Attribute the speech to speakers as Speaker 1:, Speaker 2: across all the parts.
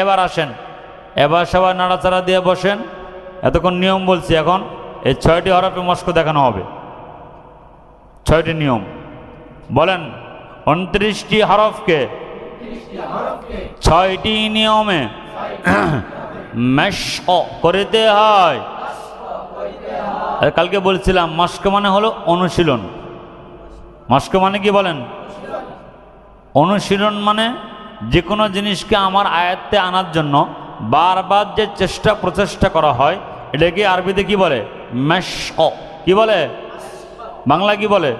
Speaker 1: এবার আসেন, এবার সবাই নাড়াচাড়া দিয়ে বসেন। এতক্ষণ নিয়ম বলছি, এখন এই 6টি হরফে মস্ক দেখানো হবে। 6টি নিয়ম বলেন। 29টি হরফকে 6টি নিয়মে মশক করতে হয়। কালকে বলছিলাম মস্ক মানে হলো অনুশীলন। মস্ক মানে কি বলেন? অনুশীলন মানে যে কোনো জিনিসকে আমার আয়ত্তে আনার জন্য বারবার যে প্রচেষ্টা করা হয়, এটাকে আরবিতে কি বলে? মশক। কি বলে? বাংলায় কি বলে?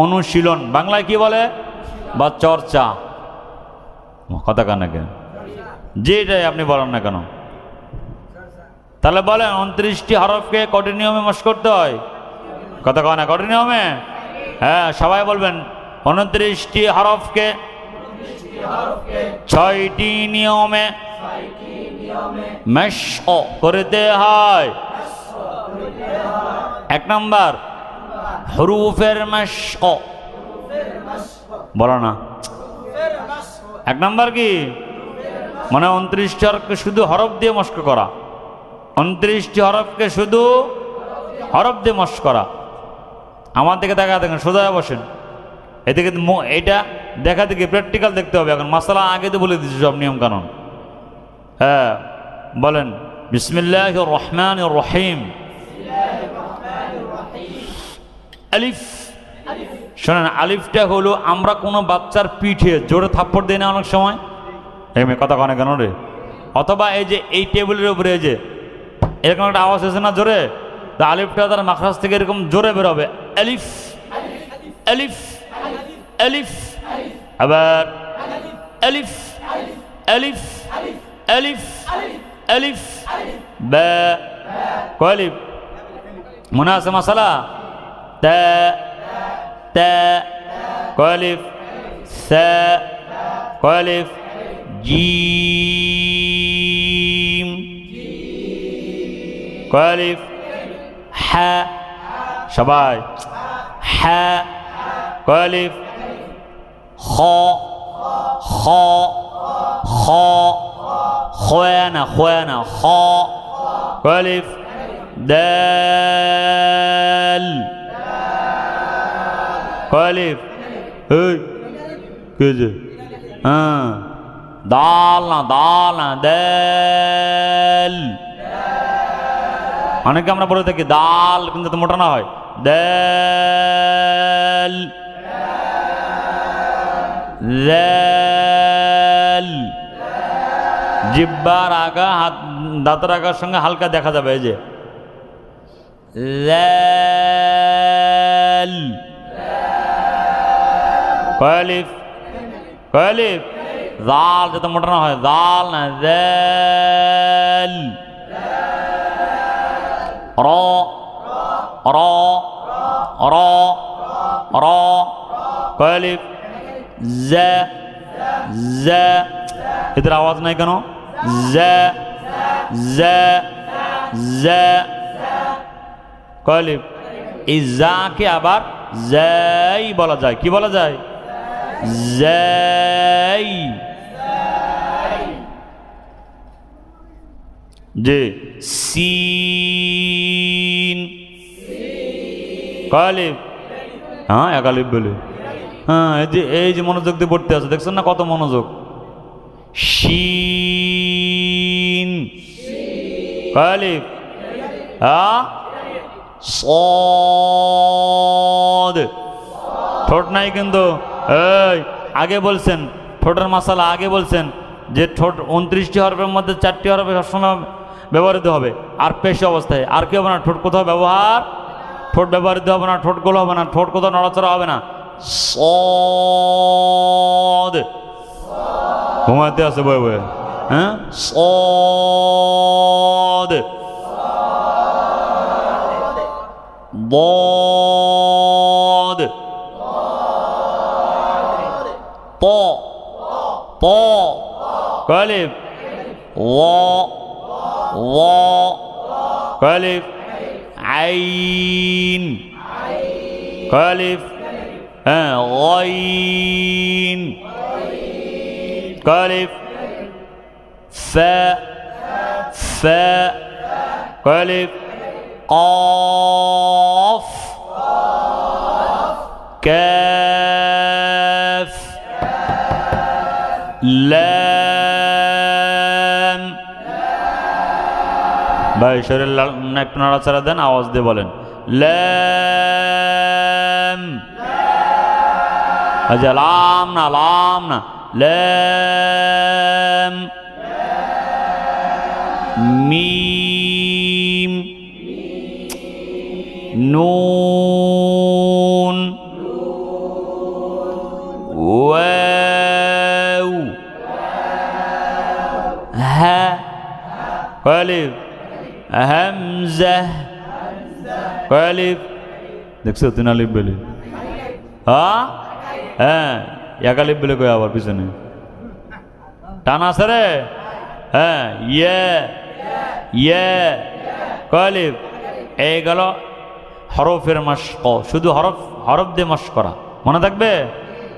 Speaker 1: অনুশীলন। বাংলায় কি বলে? বা চর্চা। কথা কেন কেন যেটাই আপনি বলেন না কেন, তাহলে বলেন 29টি হরফকে কটি নিয়মে মস্ক করতে হয়? কথা কয় না? কটি নিয়মে? হ্যাঁ, সবাই বলবেন 29টি হরফকে 6টি নিয়মে মশক করতে হয়। 1 নম্বর হুরুফের মশক। বলো না 1 নম্বর কি? মানে 29টি হরফকে শুধু হরফ দিয়ে মস্ক করা। 29টি হরফকে শুধু হরফ দিয়ে মস্ক করা। আমার দিকে দেখা দেখেন, সোজা বসেন। এদিকে এটা দেখা দেখি প্র্যাকটিক্যাল দেখতে হবে। এখন মাসালা আগে তো বলে দিচ্ছি সব নিয়ম কানুন। হ্যাঁ, বলেন বিসমিল্লাহির রহমানির রহিম। আলিফ। শোনেন, আলিফটা হলো আমরা কোনো বাচ্চার পিঠে জোরে থাপ্পড় দিই না অনেক সময়? এমনি কথা কনে কেন রে? অথবা এই যে এই টেবিলের উপরে এই যে এরকম একটা আওয়াজ হয়েছে না জোরে, তা আলিফটা তার মাখরাজ থেকে এরকম জোরে বেরোবে। আলিফ আলিফ আলিফ। আবার আলিফ আলিফ আলিফ আলিফ বা। কয় আলিফ মনে আছে? মাসালা তা তা। কয় আলিফ? সা। কয় আলিফ? জিম। কয় আলিফ? হা। সবাই হা। কয় আলিফ? খ। খ খ খয়ানা খয়ানা খ। কয় আলিফ? দাল। কয় আলিফ? এই কে যে? হ্যাঁ, দাল না, দাল না, দাল। অনেকে আমরা বলে থাকি দাল, কিন্তু তো মোটা না হয়। দাল দাল। জিহ্বার আগা হাত দাঁতের আগার সঙ্গে হালকা দেখা যাবে, এই যে দাল। কয় আলিফ? কয় আলিফ? দাল, যাতে মোটা না হয়, দাল না, দাল। র র র র। কয় আলিফ? জা জা। এদের আওয়াজ নাই কেন? জা জা জা। কয় আলিফ? এই জাকে আবার জাই বলা যায়। কি বলা যায়? জাই। যে সিন। কয় আলিফ? হ্যাঁ, 1 আলিফ বলে। হ্যাঁ, এই যে মনোযোগ দিয়ে পড়তে আছে, দেখছেন না কত মনোযোগ? শিন। কয় আলিফ? হ্যাঁ, সদ। ঠোঁট নাই কিন্তু। এই আগে বলছেন ঠোঁটের মাসালা, আগে বলছেন যে ঠোঁট 29টি হরফের মধ্যে 4টি হরফে সবসময় ব্যবহৃত হবে। আর পেশ অবস্থায় আর কি হবে না? ঠোঁট কোথাও ব্যবহার, ঠোঁট ব্যবহৃত হবে না, ঠোঁট গোল হবে না, ঠোঁট কোথাও নড়াচড়া হবে না। সদ। ঘুমাতে আছে বয়ে বয়ে। হ্যাঁ, সদ। বদ। প প। কয় আলিফ? ওয়া ওয়া। কয় আলিফ? আইন। কয় আলিফ? হ্যাঁ, গইন। কয় আলিফ? ফা ফা কয় আলিফ قاف كاف لام ভাই শরীর একটু নাড়াচাড়া দেন, আওয়াজ দিয়ে বলেন লাম। আচ্ছা লাম না লাম মিম নুন ওয়াও হা কয় আলিফ হামজা কয় আলিফ দেখছো তিন আলিফ বলে হ্যাঁ এক আলিফ বলে কয় আবার পিছনে টান আছে রে হ্যাঁ ইয়ে ইয়ে কয় আলিফ এই গেল হরফের মাশক, শুধু হরফ দিয়ে মাশ করা মনে থাকবে।